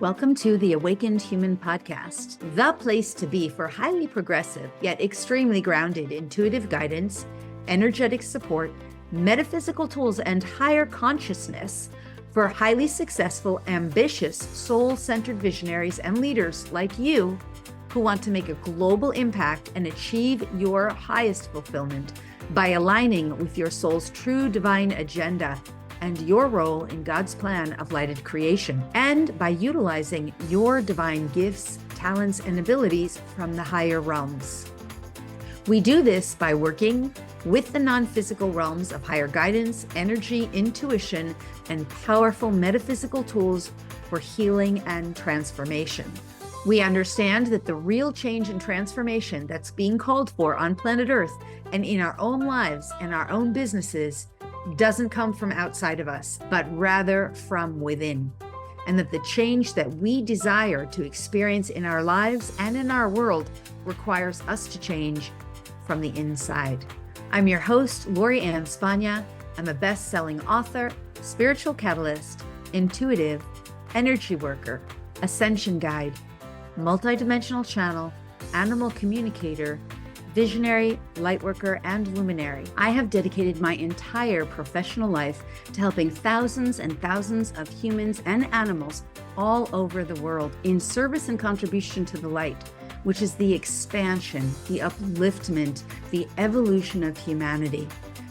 Welcome to the Awakened Human Podcast, the place to be for highly progressive yet extremely grounded intuitive guidance, energetic support, metaphysical tools, and higher consciousness for highly successful, ambitious, soul-centered visionaries and leaders like you who want to make a global impact and achieve your highest fulfillment by aligning with your soul's true divine agenda and your role in God's plan of lighted creation, and by utilizing your divine gifts, talents, and abilities from the higher realms. We do this by working with the non-physical realms of higher guidance, energy, intuition, and powerful metaphysical tools for healing and transformation. We understand that the real change and transformation that's being called for on planet Earth and in our own lives and our own businesses doesn't come from outside of us, but rather from within. And that the change that we desire to experience in our lives and in our world requires us to change from the inside. I'm your host, Lori Ann Spagna. I'm a best-selling author, spiritual catalyst, intuitive, energy worker, ascension guide, multidimensional channel, animal communicator, visionary, lightworker, and luminary. I have dedicated my entire professional life to helping thousands and thousands of humans and animals all over the world in service and contribution to the light, which is the expansion, the upliftment, the evolution of humanity,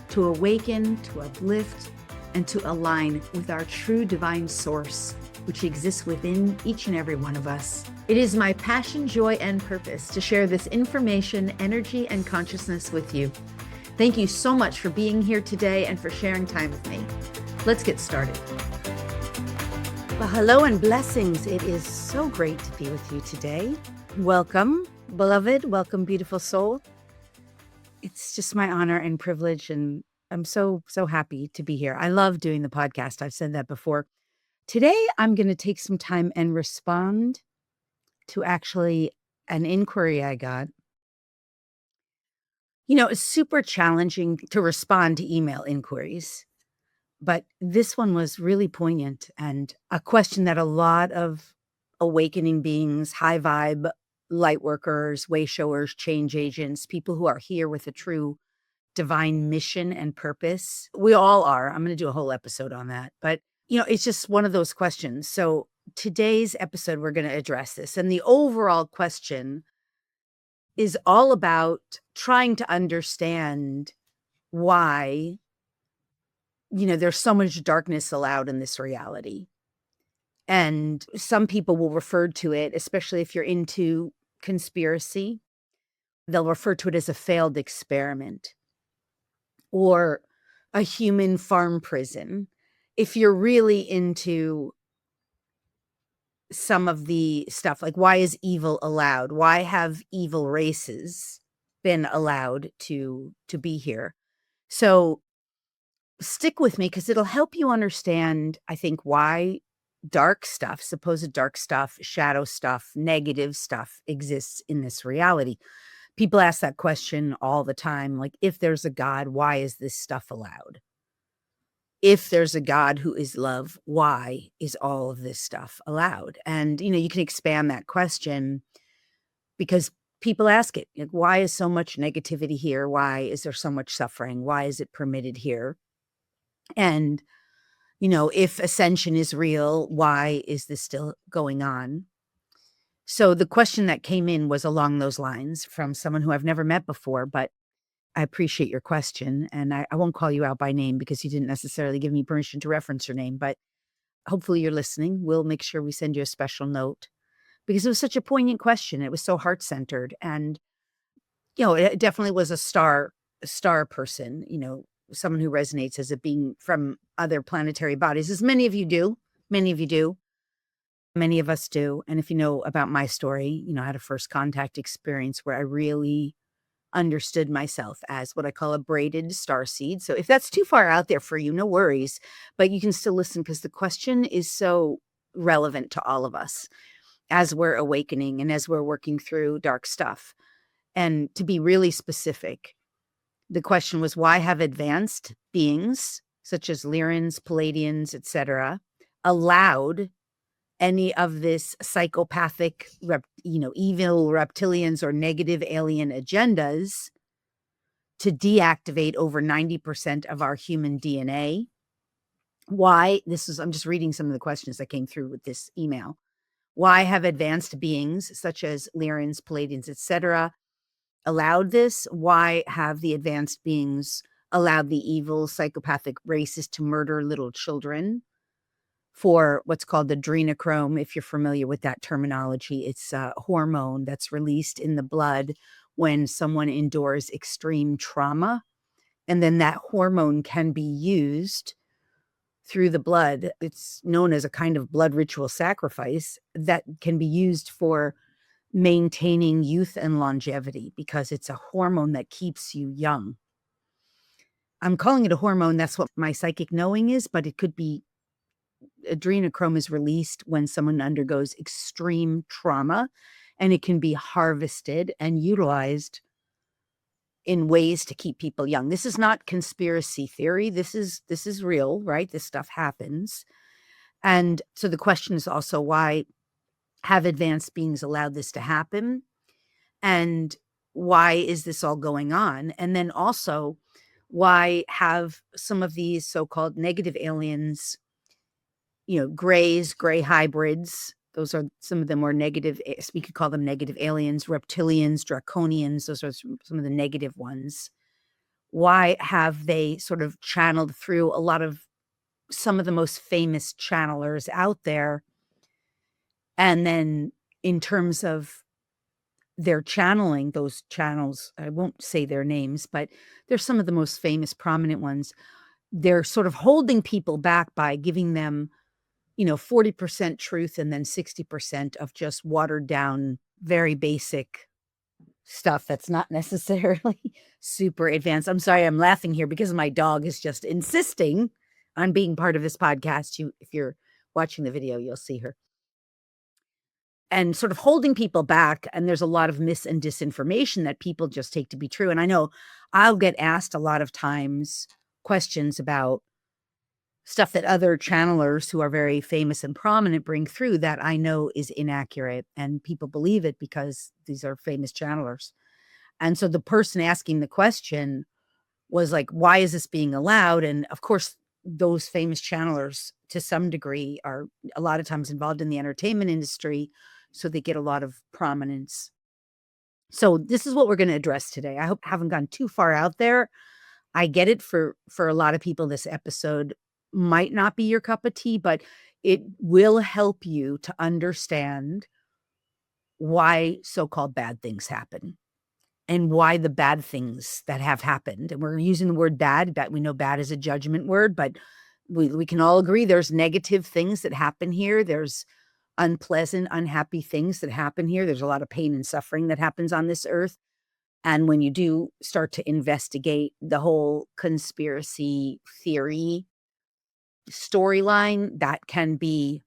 to awaken, to uplift, and to align with our true divine source, which exists within each and every one of us. It is my passion, joy, and purpose to share this information, energy, and consciousness with you. Thank you so much for being here today and for sharing time with me. Let's get started. Well, hello and blessings. It is so great to be with you today. Welcome, beloved. Welcome, beautiful soul. It's just my honor and privilege, and I'm so happy to be here. I love doing the podcast. I've said that before. Today, I'm going to take some time and respond to actually an inquiry I got. You know, it's super challenging to respond to email inquiries, but this one was really poignant and a question that a lot of awakening beings, high vibe, light workers, way showers, change agents, people who are here with a true divine mission and purpose. We all are. I'm going to do a whole episode on that, but you know, it's just one of those questions. So today's episode, we're going to address this. And the overall question is all about trying to understand why, you know, there's so much darkness allowed in this reality. And some people will refer to it, especially if you're into conspiracy, they'll refer to it as a failed experiment or a human farm prison. If you're really into some of the stuff, like why is evil allowed? Why have evil races been allowed to be here? So stick with me because it'll help you understand, I think, why dark stuff, supposed dark stuff, shadow stuff, negative stuff exists in this reality. People ask that question all the time, like, if there's a God, why is this stuff allowed? If there's a God who is love, why is all of this stuff allowed? And, you know, you can expand that question because people ask it, like, why is so much negativity here? Why is there so much suffering? Why is it permitted here? And, you know, if ascension is real, why is this still going on? So the question that came in was along those lines from someone who I've never met before, but I appreciate your question, and I won't call you out by name because you didn't necessarily give me permission to reference your name, but hopefully you're listening. We'll make sure we send you a special note because it was such a poignant question. It was so heart-centered, and, you know, it definitely was a star person, you know, someone who resonates as a being from other planetary bodies, as many of you do. Many of us do. And if you know about my story, you know, I had a first contact experience where I really understood myself as what I call a braided starseed. So if that's too far out there for you, no worries, but you can still listen because the question is so relevant to all of us as we're awakening and as we're working through dark stuff. And to be really specific, the question was, why have advanced beings such as Lyrans, Palladians, etc., allowed any of this psychopathic, evil reptilians or negative alien agendas to deactivate over 90% of our human DNA. Why? I'm just reading some of the questions that came through with this email. Why have advanced beings such as Lyrians, Palladians, etc., allowed this? Why have the advanced beings allowed the evil psychopathic races to murder little children for what's called adrenochrome? If you're familiar with that terminology, it's a hormone that's released in the blood when someone endures extreme trauma. And then that hormone can be used through the blood. It's known as a kind of blood ritual sacrifice that can be used for maintaining youth and longevity because it's a hormone that keeps you young. I'm calling it a hormone. That's what my psychic knowing is, but it could be adrenochrome is released when someone undergoes extreme trauma, and it can be harvested and utilized in ways to keep people young. This is not conspiracy theory. This is real, right? This stuff happens. And so the question is also, why have advanced beings allowed this to happen? And why is this all going on? And then also, why have some of these so-called negative aliens, gray hybrids, those are some of the more negative, we could call them negative aliens, reptilians, draconians, those are some of the negative ones. Why have they sort of channeled through some of the most famous channelers out there? And then in terms of their channeling, those channels, I won't say their names, but they're some of the most famous, prominent ones. They're sort of holding people back by giving them, 40% truth and then 60% of just watered down, very basic stuff that's not necessarily super advanced. I'm sorry, I'm laughing here because my dog is just insisting on being part of this podcast. If you're watching the video, you'll see her. And sort of holding people back. And there's a lot of mis and disinformation that people just take to be true. And I know I'll get asked a lot of times questions about stuff that other channelers who are very famous and prominent bring through that I know is inaccurate. And people believe it because these are famous channelers. And so the person asking the question was like, why is this being allowed? And of course, those famous channelers to some degree are a lot of times involved in the entertainment industry. So they get a lot of prominence. So this is what we're going to address today. I hope I haven't gone too far out there. I get it for a lot of people, this episode might not be your cup of tea, but it will help you to understand why so-called bad things happen and why the bad things that have happened. And we're using the word bad, that we know bad is a judgment word, but we can all agree there's negative things that happen here. There's unpleasant, unhappy things that happen here. There's a lot of pain and suffering that happens on this earth. And when you do start to investigate the whole conspiracy theory storyline, that can be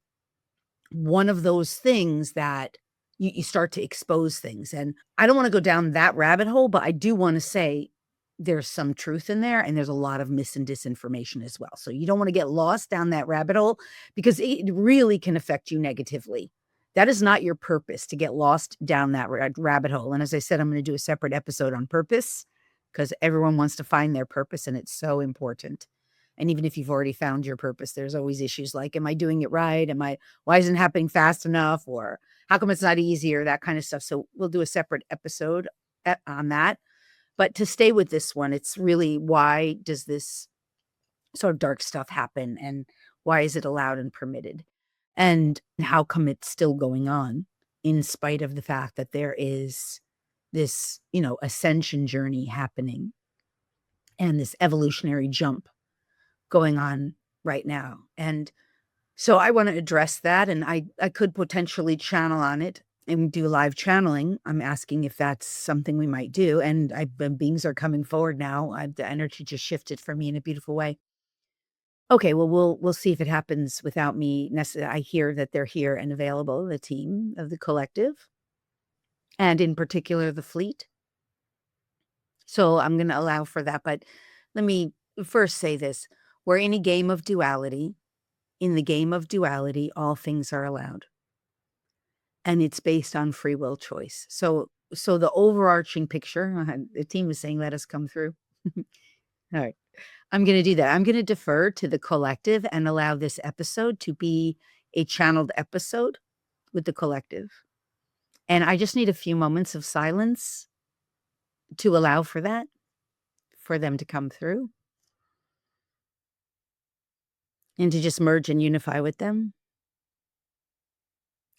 one of those things that you start to expose things. And I don't want to go down that rabbit hole, but I do want to say there's some truth in there, and there's a lot of mis and disinformation as well. So you don't want to get lost down that rabbit hole because it really can affect you negatively. That is not your purpose, to get lost down that rabbit hole. And as I said, I'm going to do a separate episode on purpose because everyone wants to find their purpose, and it's so important. And even if you've already found your purpose, there's always issues like, am I doing it right? Why isn't it happening fast enough? Or how come it's not easy, or that kind of stuff. So we'll do a separate episode on that. But to stay with this one, it's really, why does this sort of dark stuff happen, and why is it allowed and permitted? And how come it's still going on in spite of the fact that there is this, ascension journey happening and this evolutionary jump going on right now. And so I want to address that, and I could potentially channel on it and do live channeling. I'm asking if that's something we might do. And beings are coming forward now. The energy just shifted for me in a beautiful way. Okay, well, we'll see if it happens without me. I hear that they're here and available, the team of the collective, and in particular, the fleet. So I'm going to allow for that. But let me first say this. We're in a game of duality. in the game of duality, all things are allowed. And it's based on free will choice. So the overarching picture, the team is saying, let us come through. All right. I'm going to do that. I'm going to defer to the collective and allow this episode to be a channeled episode with the collective. And I just need a few moments of silence to allow for that, for them to come through, and to just merge and unify with them.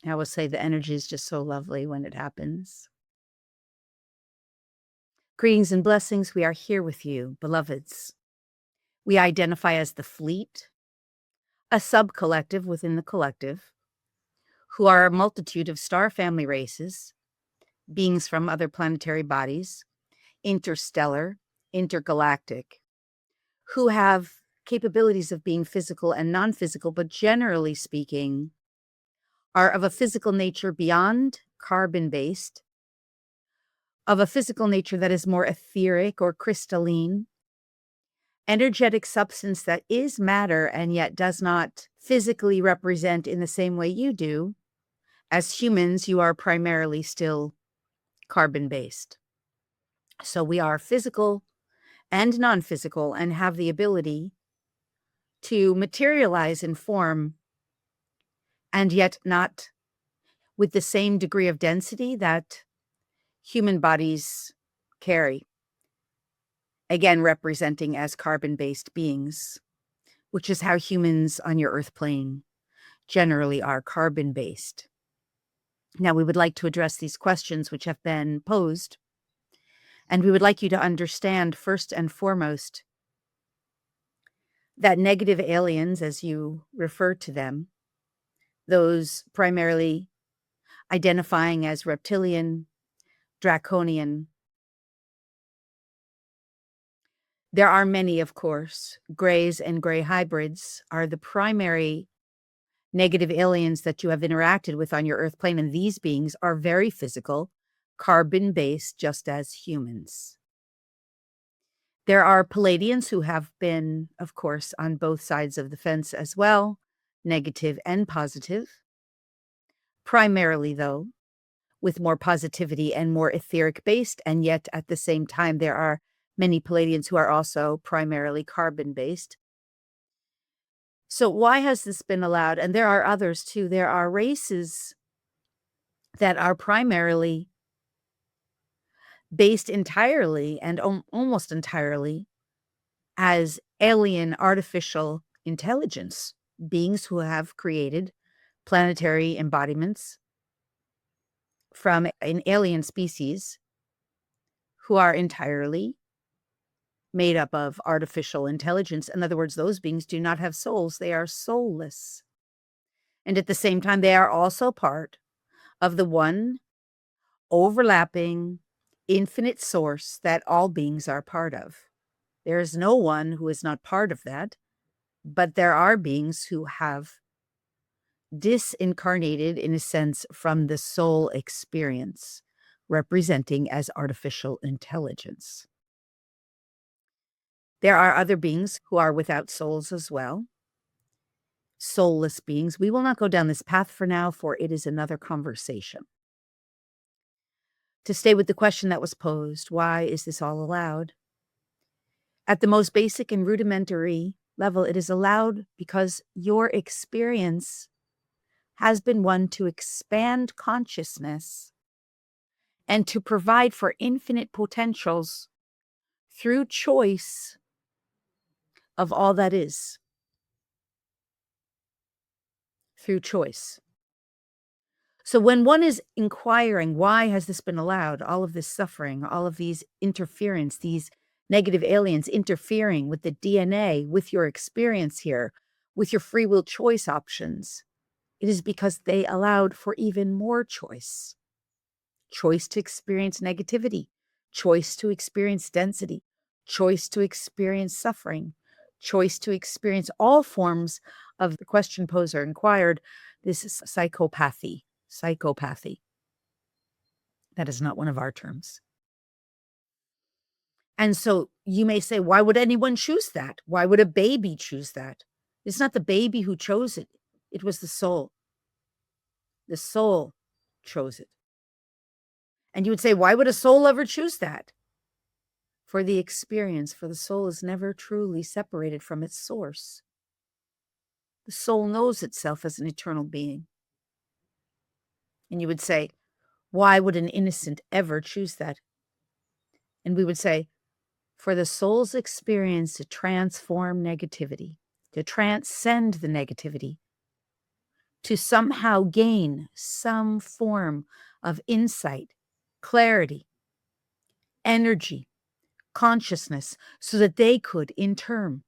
I will say the energy is just so lovely when it happens. Greetings and blessings. We are here with you, beloveds. We identify as the fleet, a sub-collective within the collective, who are a multitude of star family races, beings from other planetary bodies, interstellar, intergalactic, who have capabilities of being physical and non-physical, but generally speaking, are of a physical nature beyond carbon-based, of a physical nature that is more etheric or crystalline, energetic substance that is matter and yet does not physically represent in the same way you do. As humans, you are primarily still carbon-based. So we are physical and non-physical and have the ability to materialize in form, and yet not with the same degree of density that human bodies carry. Again, representing as carbon-based beings, which is how humans on your earth plane generally are, carbon-based. Now, we would like to address these questions which have been posed, and we would like you to understand first and foremost that negative aliens, as you refer to them, those primarily identifying as reptilian, draconian. There are many, of course. Greys and gray hybrids are the primary negative aliens that you have interacted with on your earth plane, and these beings are very physical, carbon-based, just as humans. There are Palladians who have been, of course, on both sides of the fence as well, negative and positive. Primarily, though, with more positivity and more etheric based, and yet at the same time, there are many Palladians who are also primarily carbon based. So why has this been allowed? And there are others too. There are races that are primarily based entirely and almost entirely as alien artificial intelligence, beings who have created planetary embodiments from an alien species who are entirely made up of artificial intelligence. In other words, those beings do not have souls. They are soulless. And at the same time, they are also part of the one overlapping infinite source that all beings are part of. There is no one who is not part of that, but there are beings who have disincarnated, in a sense, from the soul experience, representing as artificial intelligence. There are other beings who are without souls as well, soulless beings. We will not go down this path for now, for it is another conversation. To stay with the question that was posed, why is this all allowed? At the most basic and rudimentary level, it is allowed because your experience has been one to expand consciousness and to provide for infinite potentials through choice of all that is. Through choice. So when one is inquiring, why has this been allowed? All of this suffering, all of these interference, these negative aliens interfering with the DNA, with your experience here, with your free will choice options. It is because they allowed for even more choice. Choice to experience negativity, choice to experience density, choice to experience suffering, choice to experience all forms of the question poser inquired. This is psychopathy. Psychopathy. That is not one of our terms. And so you may say, why would anyone choose that? Why would a baby choose that? It's not the baby who chose it. It was the soul. The soul chose it. And you would say, why would a soul ever choose that? For the experience, for the soul is never truly separated from its source. The soul knows itself as an eternal being. And you would say, why would an innocent ever choose that? And we would say, for the soul's experience to transform negativity, to transcend the negativity, to somehow gain some form of insight, clarity, energy, consciousness, so that they could, in turn,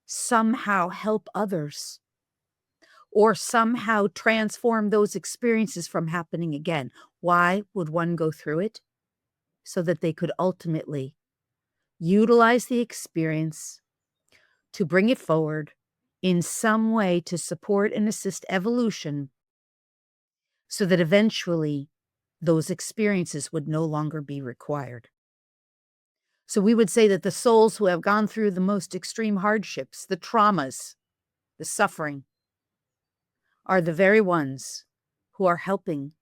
somehow help others or somehow transform those experiences from happening again. Why would one go through it? So that they could ultimately utilize the experience to bring it forward in some way to support and assist evolution, so that eventually those experiences would no longer be required. So we would say that the souls who have gone through the most extreme hardships, the traumas, the suffering, are the very ones who are helping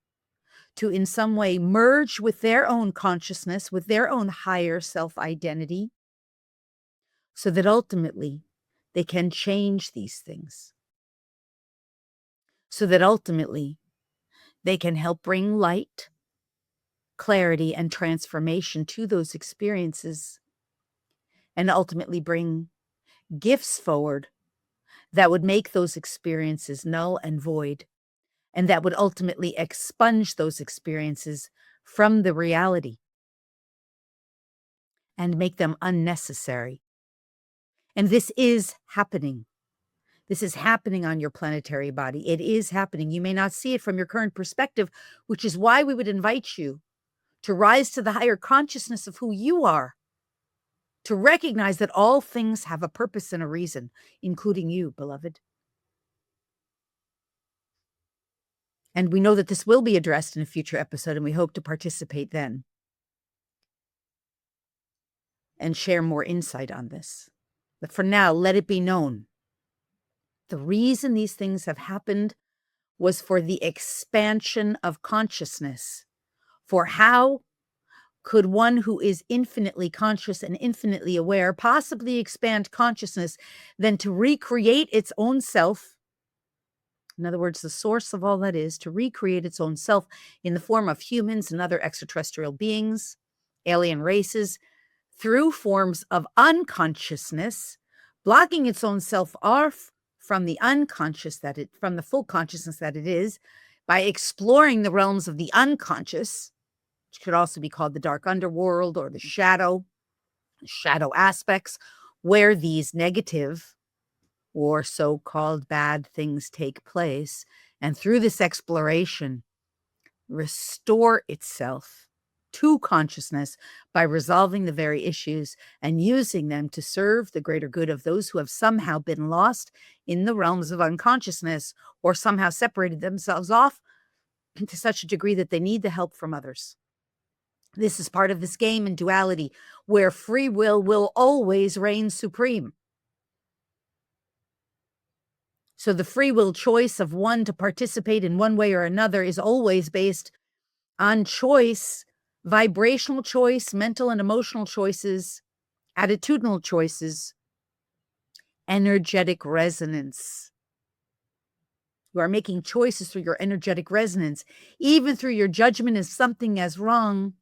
to in some way merge with their own consciousness, with their own higher self-identity, so that ultimately they can change these things. So that ultimately they can help bring light, clarity, and transformation to those experiences, and ultimately bring gifts forward that would make those experiences null and void, and that would ultimately expunge those experiences from the reality and make them unnecessary. And this is happening. This is happening on your planetary body. It is happening. You may not see it from your current perspective, which is why we would invite you to rise to the higher consciousness of who you are, to recognize that all things have a purpose and a reason, including you, beloved. And we know that this will be addressed in a future episode, and we hope to participate then and share more insight on this. But for now, let it be known, the reason these things have happened was for the expansion of consciousness. For how could one who is infinitely conscious and infinitely aware possibly expand consciousness than to recreate its own self? In other words, the source of all that is to recreate its own self in the form of humans and other extraterrestrial beings, alien races, through forms of unconsciousness, blocking its own self off from the unconscious from the full consciousness that it is, by exploring the realms of the unconscious, which could also be called the dark underworld or the shadow aspects, where these negative or so-called bad things take place. And through this exploration, restore itself to consciousness by resolving the very issues and using them to serve the greater good of those who have somehow been lost in the realms of unconsciousness or somehow separated themselves off to such a degree that they need the help from others. This is part of this game in duality, where free will always reign supreme. So the free will choice of one to participate in one way or another is always based on choice, vibrational choice, mental and emotional choices, attitudinal choices, energetic resonance. You are making choices through your energetic resonance, even through your judgment as something as wrong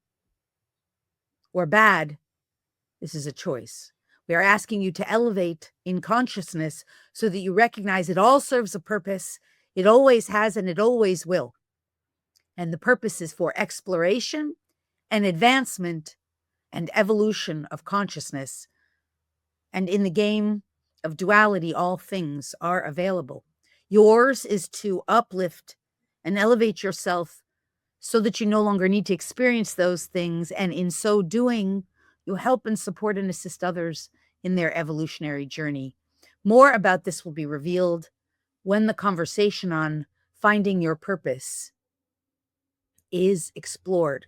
or bad. This is a choice. We are asking you to elevate in consciousness so that you recognize it all serves a purpose. It always has and it always will. And the purpose is for exploration and advancement and evolution of consciousness. And in the game of duality, all things are available. Yours is to uplift and elevate yourself so that you no longer need to experience those things. And in so doing, you help and support and assist others in their evolutionary journey. More about this will be revealed when the conversation on finding your purpose is explored.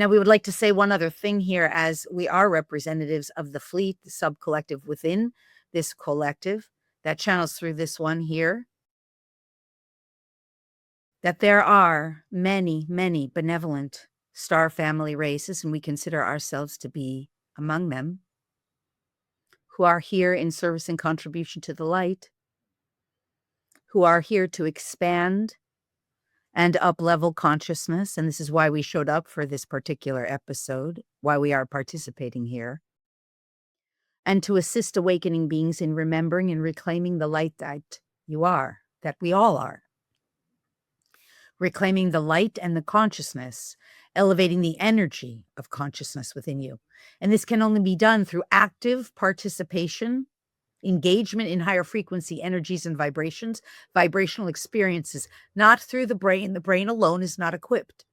Now, we would like to say one other thing here, as we are representatives of the fleet, the sub-collective within this collective that channels through this one here, that there are many, many benevolent star family races, and we consider ourselves to be among them, who are here in service and contribution to the light, who are here to expand and up-level consciousness. And this is why we showed up for this particular episode, why we are participating here, and to assist awakening beings in remembering and reclaiming the light that you are, that we all are. Reclaiming the light and the consciousness, elevating the energy of consciousness within you. And this can only be done through active participation, engagement in higher frequency energies and vibrations, vibrational experiences, not through the brain. The brain alone is not equipped.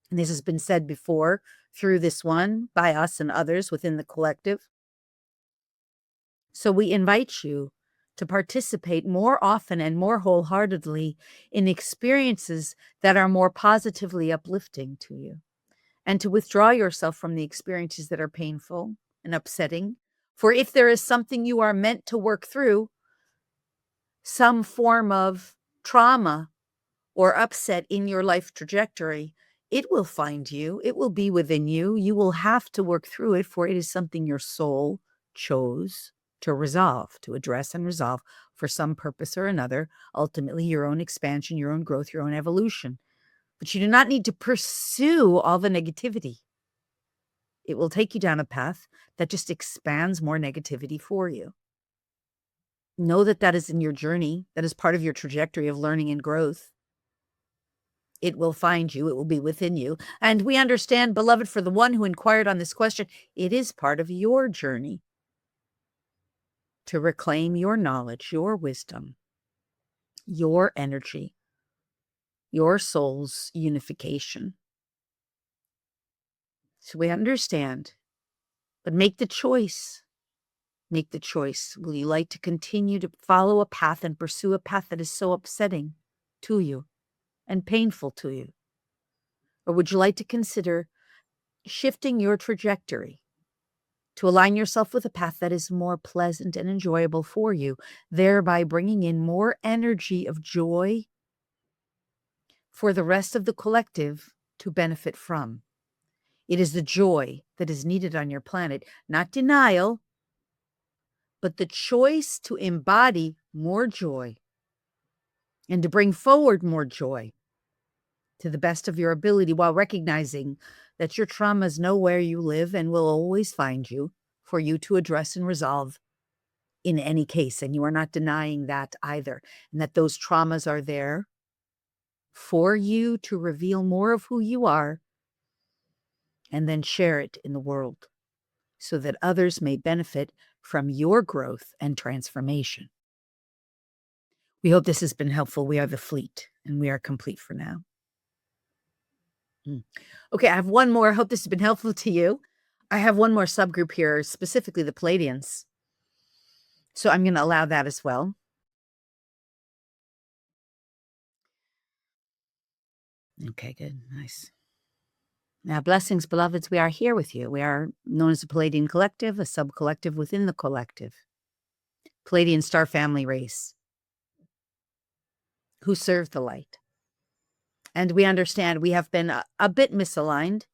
And this has been said before through this one by us and others within the collective. So we invite you to participate more often and more wholeheartedly in experiences that are more positively uplifting to you, and to withdraw yourself from the experiences that are painful and upsetting. For if there is something you are meant to work through, some form of trauma or upset in your life trajectory, it will find you. It will be within you. You will have to work through it, for it is something your soul chose to resolve, to address and resolve for some purpose or another, ultimately your own expansion, your own growth, your own evolution. But you do not need to pursue all the negativity. It will take you down a path that just expands more negativity for you. Know that that is in your journey. That is part of your trajectory of learning and growth. It will find you. It will be within you. And we understand, beloved, for the one who inquired on this question, it is part of your journey to reclaim your knowledge, your wisdom, your energy, your soul's unification. So we understand, but make the choice. Make the choice. Will you like to continue to follow a path and pursue a path that is so upsetting to you and painful to you? Or would you like to consider shifting your trajectory to align yourself with a path that is more pleasant and enjoyable for you, thereby bringing in more energy of joy for the rest of the collective to benefit from? It is the joy that is needed on your planet, not denial, but the choice to embody more joy and to bring forward more joy to the best of your ability, while recognizing that your traumas know where you live and will always find you for you to address and resolve in any case. And you are not denying that either. And that those traumas are there for you to reveal more of who you are and then share it in the world so that others may benefit from your growth and transformation. We hope this has been helpful. We are the fleet, and we are complete for now. Okay, I have one more. I hope this has been helpful to you. I have one more subgroup here, specifically the Palladians. So I'm going to allow that as well. Okay, good. Nice. Now, blessings, beloveds, we are here with you. We are known as the Palladian Collective, a sub-collective within the collective. Palladian star family race who serve the light. And we understand we have been a bit misaligned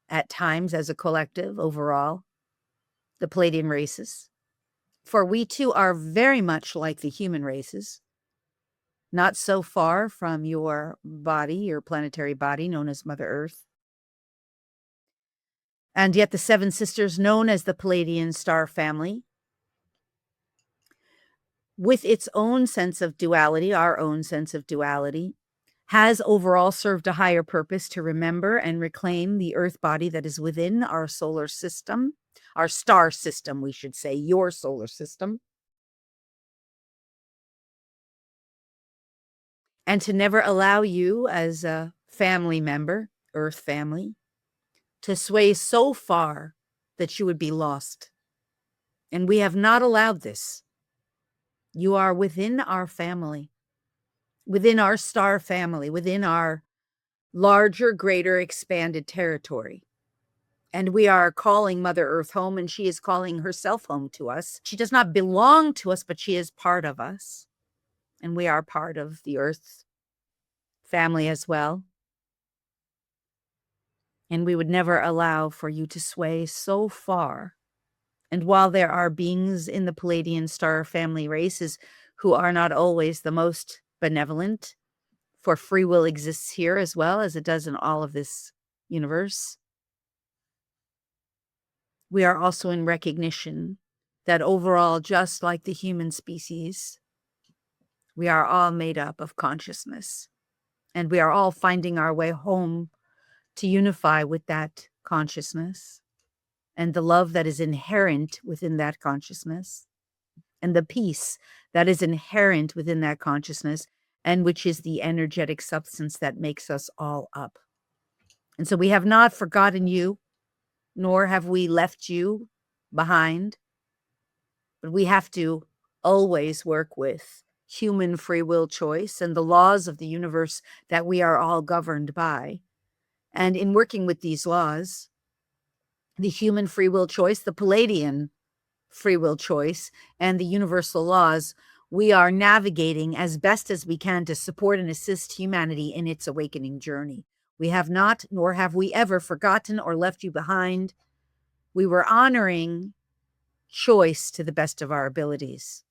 at times as a collective overall, the Palladian races. For we too are very much like the human races, not so far from your body, your planetary body known as Mother Earth. And yet the seven sisters known as the Palladian star family, with its own sense of duality, our own sense of duality, has overall served a higher purpose to remember and reclaim the Earth body that is within our solar system, our star system, we should say, your solar system. And to never allow you as a family member, Earth family, to sway so far that you would be lost. And we have not allowed this. You are within our family, within our star family, within our larger, greater, expanded territory. And we are calling Mother Earth home, and she is calling herself home to us. She does not belong to us, but she is part of us. And we are part of the Earth's family as well. And we would never allow for you to sway so far. And while there are beings in the Palladian star family races who are not always the most benevolent, for free will exists here as well as it does in all of this universe, we are also in recognition that overall, just like the human species, we are all made up of consciousness. And we are all finding our way home to unify with that consciousness and the love that is inherent within that consciousness and the peace that is inherent within that consciousness, and which is the energetic substance that makes us all up. And so we have not forgotten you, nor have we left you behind, but we have to always work with human free will choice and the laws of the universe that we are all governed by. And in working with these laws, the human free will choice, the Palladian free will choice, and the universal laws, we are navigating as best as we can to support and assist humanity in its awakening journey. We have not, nor have we ever forgotten or left you behind. We were honoring choice to the best of our abilities.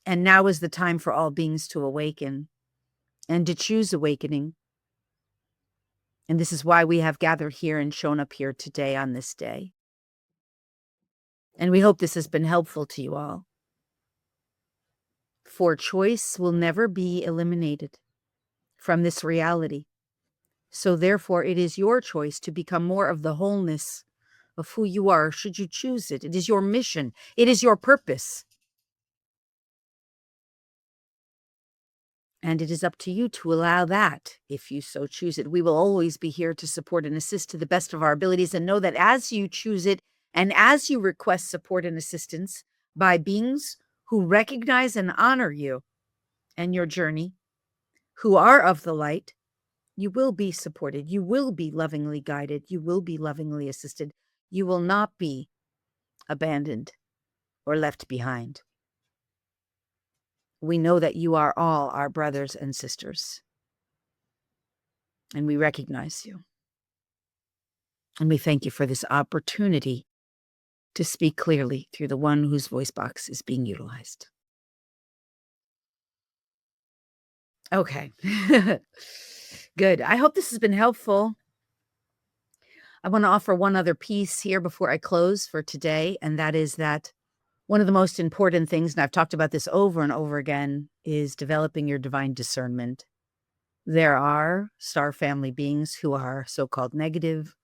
And now is the time for all beings to awaken and to choose awakening. And this is why we have gathered here and shown up here today on this day. And we hope this has been helpful to you all. For choice will never be eliminated from this reality. So therefore, it is your choice to become more of the wholeness of who you are, should you choose it. It is your mission. It is your purpose. And it is up to you to allow that if you so choose it. We will always be here to support and assist to the best of our abilities, and know that as you choose it and as you request support and assistance by beings who recognize and honor you and your journey, who are of the light, you will be supported. You will be lovingly guided. You will be lovingly assisted. You will not be abandoned or left behind. We know that you are all our brothers and sisters, and we recognize you. And we thank you for this opportunity to speak clearly through the one whose voice box is being utilized. Okay. Good. I hope this has been helpful. I want to offer one other piece here before I close for today, and that is that one of the most important things, and I've talked about this over and over again, is developing your divine discernment. There are star family beings who are so-called negative.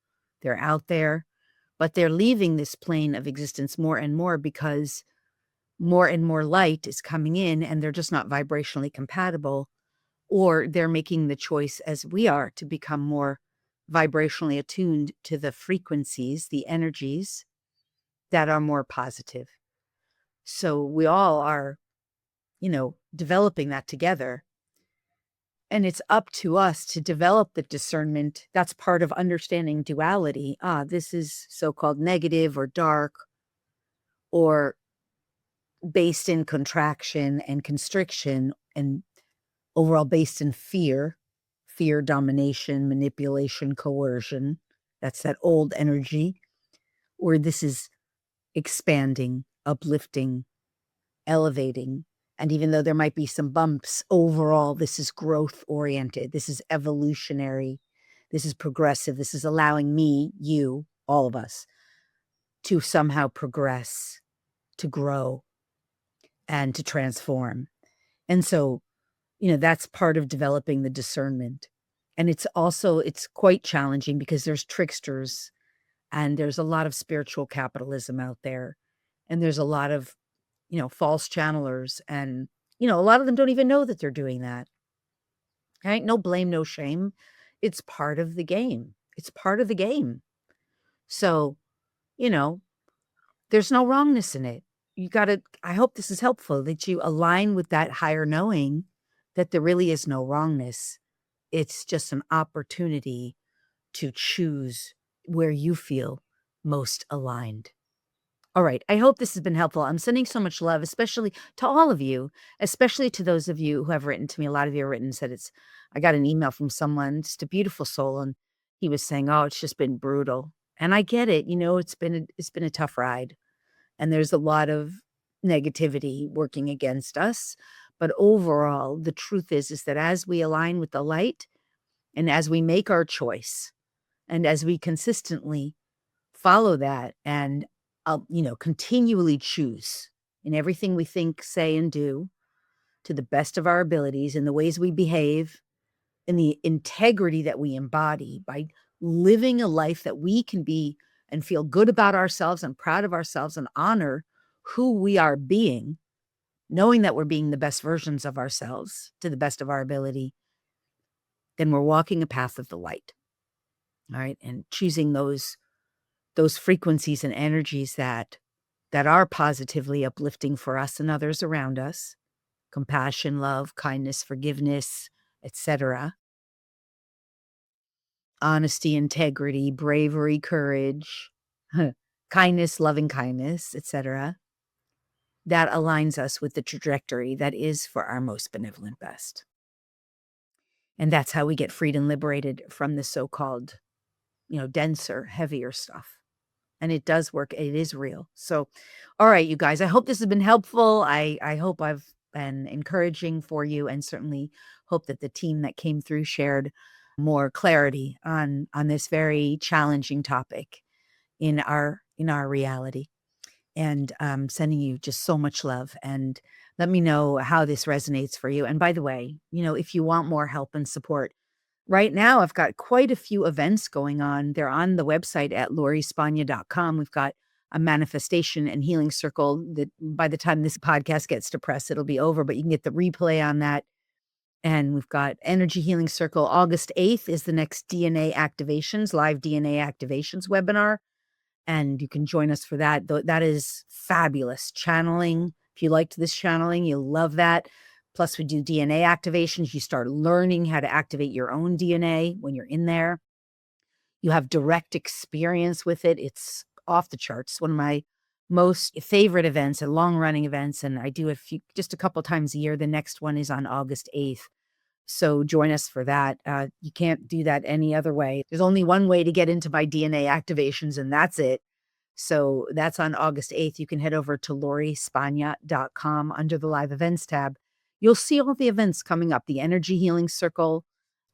They're out there, but they're leaving this plane of existence more and more because more and more light is coming in and they're just not vibrationally compatible, or they're making the choice, as we are, to become more vibrationally attuned to the frequencies, the energies that are more positive. So we all are, developing that together. And it's up to us to develop the discernment. That's part of understanding duality. This is so-called negative or dark, or based in contraction and constriction, and overall based in fear, domination, manipulation, coercion. That's that old energy. Or this is expanding, uplifting, elevating. And even though there might be some bumps, overall, this is growth oriented. This is evolutionary. This is progressive. This is allowing me, you, all of us, to somehow progress, to grow, and to transform. And so, that's part of developing the discernment. And it's quite challenging because there's tricksters and there's a lot of spiritual capitalism out there. And there's a lot of, false channelers, and, a lot of them don't even know that they're doing that. Right? No blame, no shame. It's part of the game. It's part of the game. So, there's no wrongness in it. I hope this is helpful, that you align with that higher knowing that there really is no wrongness. It's just an opportunity to choose where you feel most aligned. All right. I hope this has been helpful. I'm sending so much love, especially to all of you, especially to those of you who have written to me. A lot of you have written, said I got an email from someone, just a beautiful soul. And he was saying, oh, it's just been brutal. And I get it. It's been a tough ride. And there's a lot of negativity working against us. But overall, the truth is that as we align with the light and as we make our choice and as we consistently follow that and continually choose in everything we think, say, and do to the best of our abilities, in the ways we behave, in the integrity that we embody, by living a life that we can be and feel good about ourselves and proud of ourselves and honor who we are being, knowing that we're being the best versions of ourselves to the best of our ability, then we're walking a path of the light. All right. And choosing those frequencies and energies that are positively uplifting for us and others around us. Compassion, love, kindness, forgiveness, etc. Honesty, integrity, bravery, courage, kindness, loving kindness, etc. That aligns us with the trajectory that is for our most benevolent best. And that's how we get freed and liberated from the so-called, denser, heavier stuff. And it does work. It is real. So, all right, you guys, I hope this has been helpful. I hope I've been encouraging for you, and certainly hope that the team that came through shared more clarity on this very challenging topic in our reality. And sending you just so much love, and let me know how this resonates for you. And by the way, if you want more help and support, right now, I've got quite a few events going on. They're on the website at lorispagna.com. We've got a manifestation and healing circle that by the time this podcast gets to press, it'll be over, but you can get the replay on that. And we've got Energy Healing Circle. August 8th is the next DNA activations, live DNA activations webinar. And you can join us for that. That is fabulous. Channeling. If you liked this channeling, you'll love that. Plus, we do DNA activations. You start learning how to activate your own DNA when you're in there. You have direct experience with it. It's off the charts. One of my most favorite events and long-running events, and I do just a couple times a year. The next one is on August 8th. So join us for that. You can't do that any other way. There's only one way to get into my DNA activations, and that's it. So that's on August 8th. You can head over to lorispagna.com under the live events tab. You'll see all the events coming up, the Energy Healing Circle,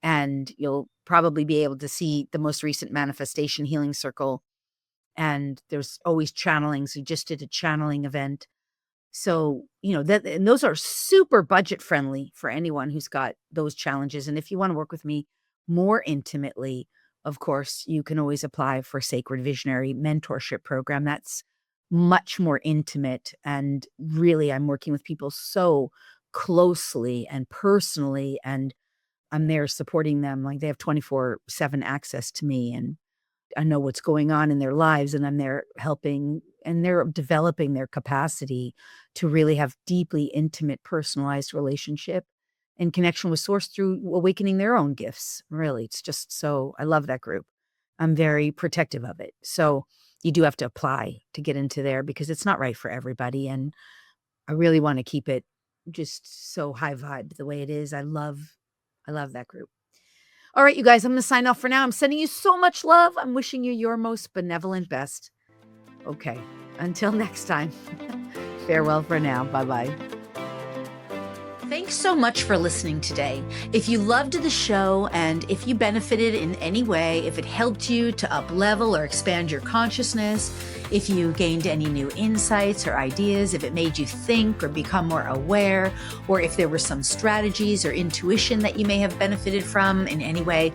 and you'll probably be able to see the most recent Manifestation Healing Circle. And there's always channelings. We just did a channeling event. So, and those are super budget friendly for anyone who's got those challenges. And if you want to work with me more intimately, of course, you can always apply for Sacred Visionary Mentorship Program. That's much more intimate. And really, I'm working with people so closely and personally, and I'm there supporting them. Like, they have 24/7 access to me, and I know what's going on in their lives, and I'm there helping, and they're developing their capacity to really have deeply intimate, personalized relationship and connection with Source through awakening their own gifts. Really, it's just so, I love that group. I'm very protective of it. So you do have to apply to get into there because it's not right for everybody. And I really want to keep it just so high vibe the way it is. I love that group. All right, you guys, I'm going to sign off for now. I'm sending you so much love. I'm wishing you your most benevolent best. Okay, until next time, farewell for now. Bye-bye. Thanks so much for listening today. If you loved the show and if you benefited in any way, if it helped you to up-level or expand your consciousness, if you gained any new insights or ideas, if it made you think or become more aware, or if there were some strategies or intuition that you may have benefited from in any way,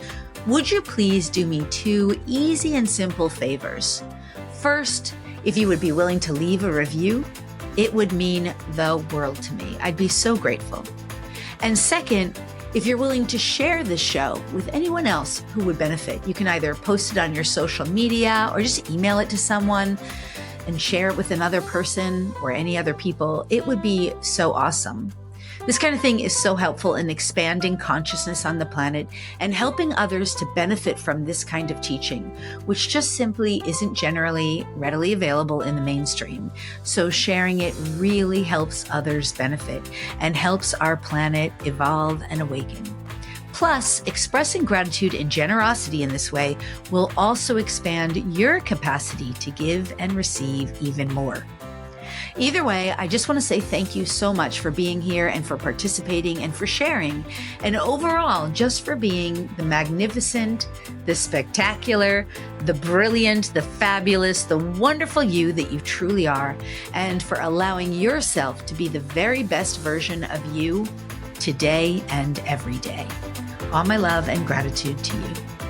would you please do me 2 easy and simple favors? First, if you would be willing to leave a review, it would mean the world to me. I'd be so grateful. And second, if you're willing to share this show with anyone else who would benefit, you can either post it on your social media or just email it to someone and share it with another person or any other people. It would be so awesome. This kind of thing is so helpful in expanding consciousness on the planet and helping others to benefit from this kind of teaching, which just simply isn't generally readily available in the mainstream. So sharing it really helps others benefit and helps our planet evolve and awaken. Plus, expressing gratitude and generosity in this way will also expand your capacity to give and receive even more. Either way, I just want to say thank you so much for being here and for participating and for sharing, and overall, just for being the magnificent, the spectacular, the brilliant, the fabulous, the wonderful you that you truly are, and for allowing yourself to be the very best version of you today and every day. All my love and gratitude to you.